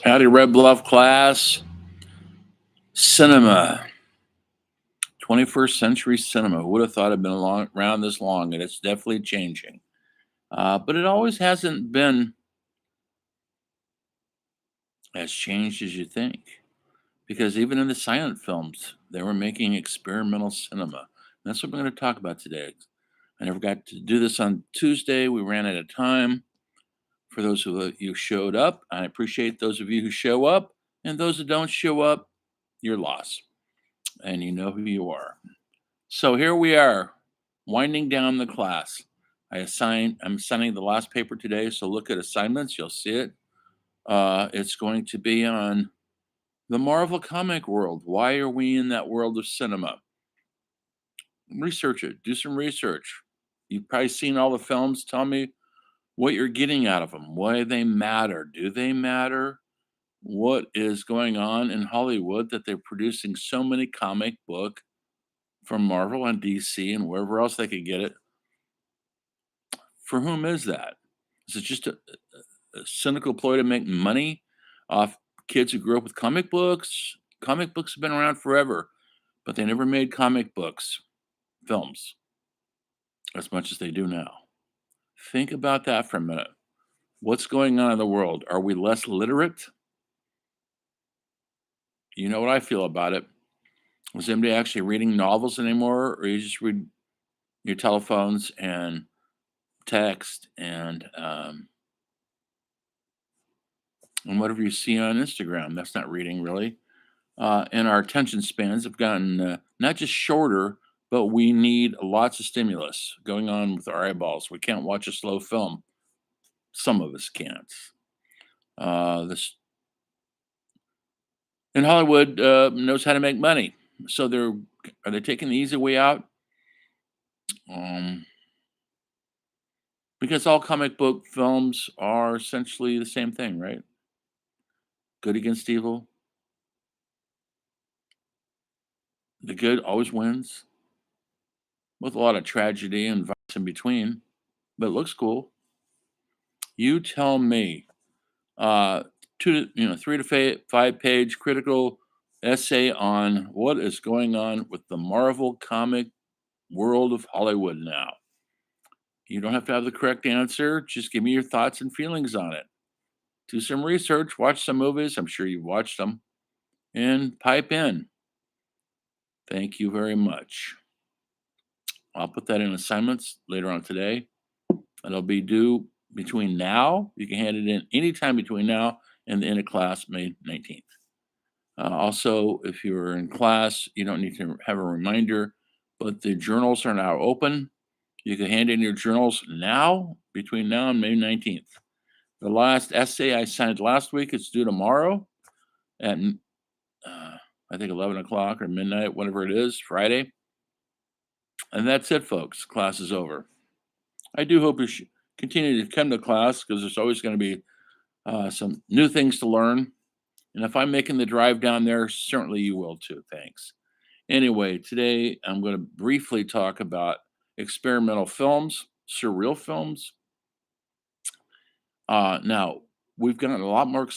Howdy, Red Bluff class. Cinema, 21st century cinema. Who would have thought it'd been around this long? And it's definitely changing. But it always hasn't been as changed as you think. Because even in the silent films, they were making experimental cinema. And that's what we're going to talk about today. I never got to do this on Tuesday. We ran out of time. For those of you who showed up, I appreciate those of you who show up. And those who don't show up, you're lost. And you know who you are. So here we are, winding down the class. I'm assigning the last paper today, so look at assignments, you'll see it. It's going to be on the Marvel comic world. Why are we in that world of cinema? Research it, do some research. You've probably seen all the films. Tell me what you're getting out of them. Why they matter? Do they matter? What is going on in Hollywood that they're producing so many comic book from Marvel and DC and wherever else they could get it? For whom is that? Is it just a cynical ploy to make money off kids who grew up with comic books? Comic books have been around forever, but they never made comic books, films, as much as they do now. Think about that for a minute. What's going on in the world? Are we less literate? You know what I feel about it. Is anybody actually reading novels anymore, or you just read your telephones and text and whatever you see on Instagram? That's not reading, really. And our attention spans have gotten not just shorter, but we need lots of stimulus going on with our eyeballs. We can't watch a slow film. Some of us can't. This and Hollywood knows how to make money, so are they taking the easy way out? Because all comic book films are essentially the same thing, right? Good against evil. The good always wins, with a lot of tragedy and violence in between, but it looks cool. You tell me. 3 to 5 page critical essay on what is going on with the Marvel comic world of Hollywood now. You don't have to have the correct answer. Just give me your thoughts and feelings on it. Do some research, watch some movies. I'm sure you've watched them, and pipe in. Thank you very much. I'll put that in assignments later on today. It'll be due between now. You can hand it in anytime between now and the end of class, May 19th. Also, if you're in class, you don't need to have a reminder, but the journals are now open. You can hand in your journals now, between now and May 19th. The last essay I signed last week is due tomorrow at, I think, 11 o'clock or midnight, whatever it is, Friday. And that's it, folks. Class is over. I do hope you continue to come to class because there's always going to be some new things to learn. And if I'm making the drive down there, certainly you will too. Thanks. Anyway, today I'm going to briefly talk about experimental films, surreal films. Now, we've gotten a lot more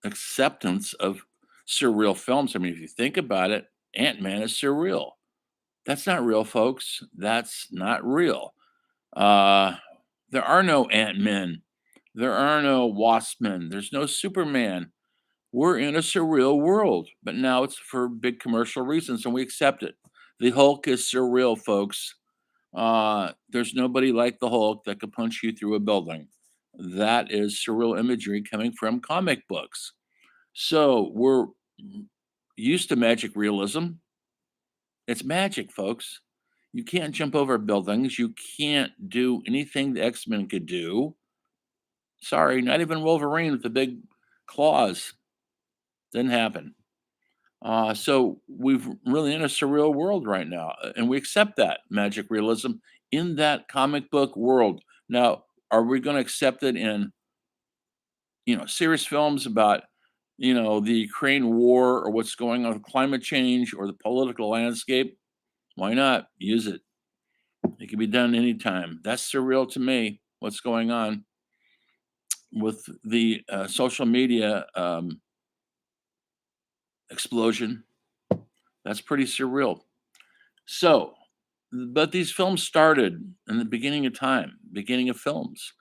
acceptance of surreal films. I mean, if you think about it, Ant-Man is surreal. That's not real, folks. That's not real. There are no Ant-Men. There are no Wasp-Men. There's no Superman. We're in a surreal world, but now it's for big commercial reasons, and we accept it. The Hulk is surreal, folks. There's nobody like the Hulk that could punch you through a building. That is surreal imagery coming from comic books. So we're used to magic realism. It's magic, folks. You can't jump over buildings. You can't do anything the X-Men could do. Sorry, not even Wolverine with the big claws. Didn't happen. So we've really in a surreal world right now, and we accept that magic realism in that comic book world. Now, are we going to accept it in, serious films about, the Ukraine war or what's going on with climate change or the political landscape? Why not use it? It can be done anytime. That's surreal to me. What's going on? with the social media explosion. That's pretty surreal. So, but these films started in the beginning of time, beginning of films.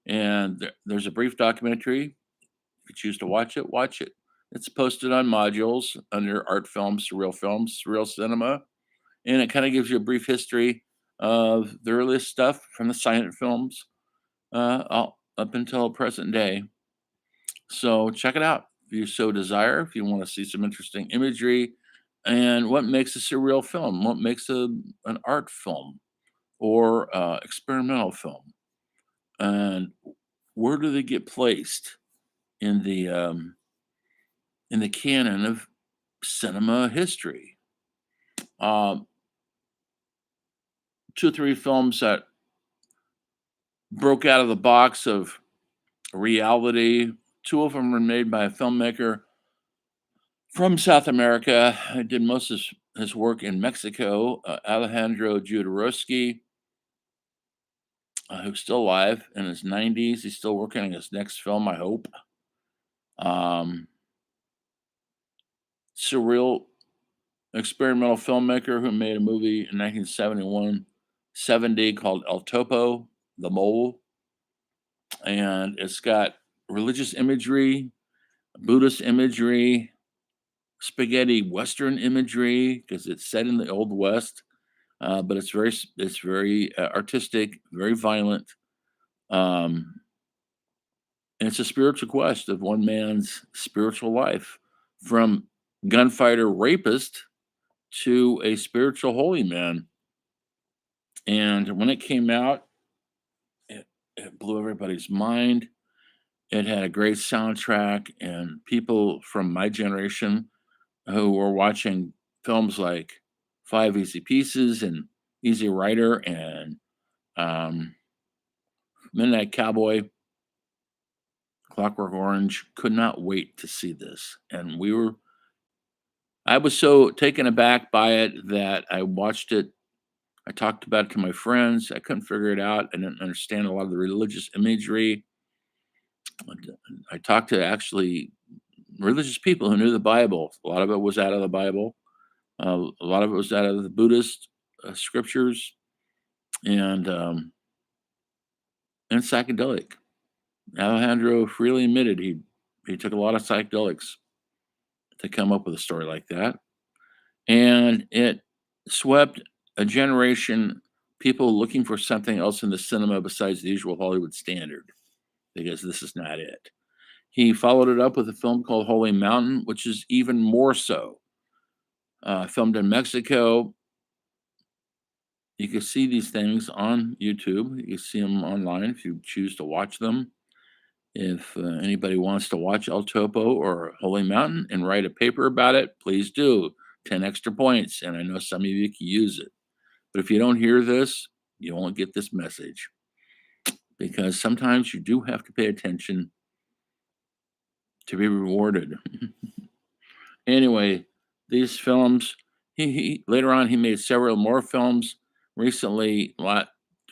And there's a brief documentary. If you choose to watch it, watch it. It's posted on modules under art films, surreal cinema. And it kind of gives you a brief history of the earliest stuff from the silent films up until present day. So check it out if you so desire, if you want to see some interesting imagery and what makes a surreal film, what makes an art film or experimental film, and where do they get placed in the canon of cinema history. Um, Two or three films that broke out of the box of reality. Two of them were made by a filmmaker from South America. I did most of his work in Mexico. Alejandro Jodorowsky, who's still alive in his 90s. He's still working on his next film, I hope. Um, Surreal experimental filmmaker who made a movie in 1971, 70 called El Topo, The Mole. And it's got religious imagery, Buddhist imagery, spaghetti Western imagery because it's set in the Old West. But it's very artistic, very violent, um, and it's a spiritual quest of one man's spiritual life, from gunfighter rapist to a spiritual holy man. And when it came out, it blew everybody's mind. It had a great soundtrack, and people from my generation who were watching films like Five Easy Pieces and Easy Rider and um, Midnight Cowboy, Clockwork Orange, could not wait to see this. And I was so taken aback by it that I watched it. I talked about it to my friends. I couldn't figure it out. I didn't understand a lot of the religious imagery. I talked to actually religious people who knew the Bible. A lot of it was out of the Bible. A lot of it was out of the Buddhist scriptures and psychedelic. Alejandro freely admitted he took a lot of psychedelics to come up with a story like that, and it swept a generation, people looking for something else in the cinema besides the usual Hollywood standard, because this is not it. He followed it up with a film called Holy Mountain, which is even more so. Filmed in Mexico. You can see these things on YouTube. You can see them online if you choose to watch them. If anybody wants to watch El Topo or Holy Mountain and write a paper about it, please do. 10 extra points. And I know some of you can use it. But if you don't hear this, you won't get this message, because sometimes you do have to pay attention to be rewarded. Anyway, these films, he later on he made several more films. Recently,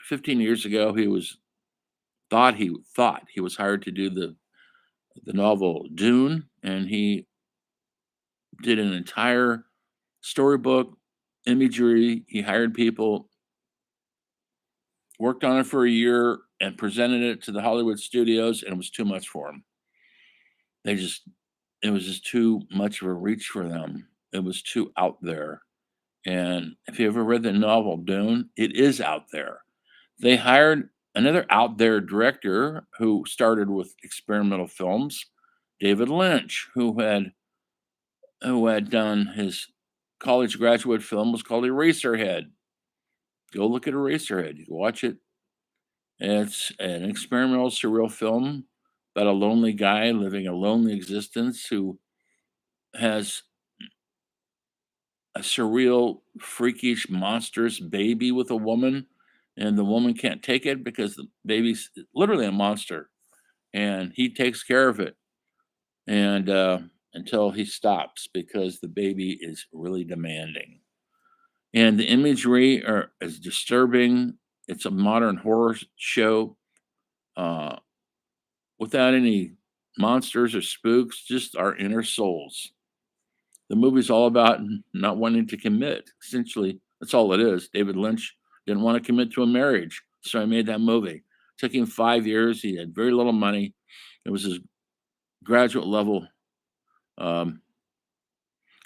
15 years ago, he was hired to do the novel Dune, and he did an entire storybook, imagery. He hired people, worked on it for a year, and presented it to the Hollywood studios, and it was too much for him. They just It was just too much of a reach for them. It was too out there. And if you ever read the novel Dune, it is out there. They hired another out there director who started with experimental films, David Lynch, who had done his college graduate film was called Eraserhead. Go look at Eraserhead. You can watch it. It's an experimental surreal film about a lonely guy living a lonely existence who has a surreal, freakish, monstrous baby with a woman, and the woman can't take it because the baby's literally a monster, and he takes care of it, and until he stops because the baby is really demanding. And the imagery is disturbing. It's a modern horror show uh, without any monsters or spooks, just our inner souls. The movie's all about not wanting to commit. Essentially, that's all it is. David Lynch didn't want to commit to a marriage, so he made that movie. Took him 5 years. He had very little money. It was his graduate level, um,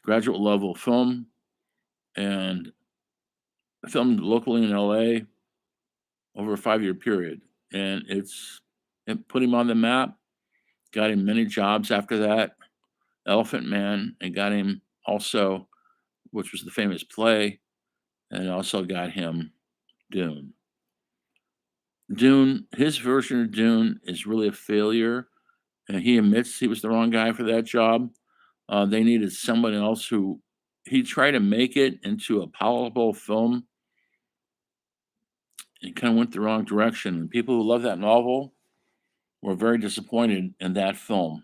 graduate level film, and filmed locally in LA over a 5 year period. And it put him on the map, got him many jobs after that. Elephant Man, and got him also, which was the famous play, and also got him Dune. Dune, his version of Dune is really a failure, and he admits he was the wrong guy for that job. They needed someone else who he tried to make it into a palatable film. It kind of went the wrong direction. And people who love that novel were very disappointed in that film.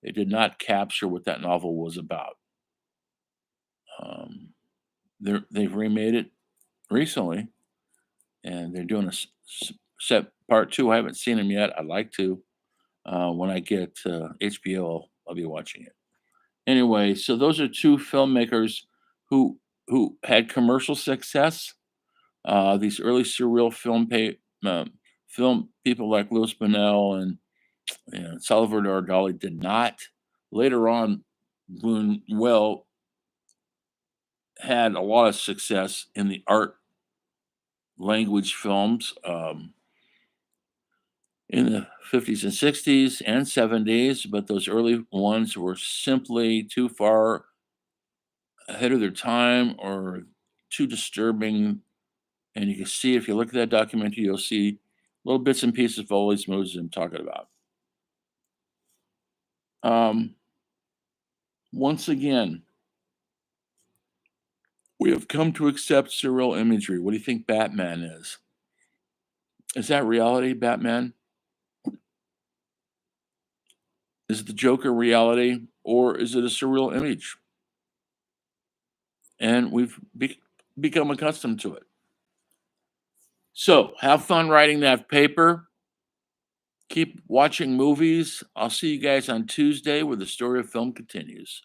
It did not capture what that novel was about. Um, they've remade it recently, and they're doing set part two. I haven't seen them yet. I'd like to. When I get HBO, I'll be watching it. Anyway, so those are two filmmakers who had commercial success. These early surreal film people like Louis Buñuel and Salvador Dali did not. Later on, Buñuel had a lot of success in the art language films in the 50s and 60s and 70s, but those early ones were simply too far ahead of their time or too disturbing. And you can see, if you look at that documentary, you'll see little bits and pieces of all these movies I'm talking about. Um, Once again, we have come to accept surreal imagery. What do you think Batman is? Is that reality, Batman? Is the Joker reality, or is it a surreal image? And become accustomed to it. So have fun writing that paper. Keep watching movies. I'll see you guys on Tuesday where the story of film continues.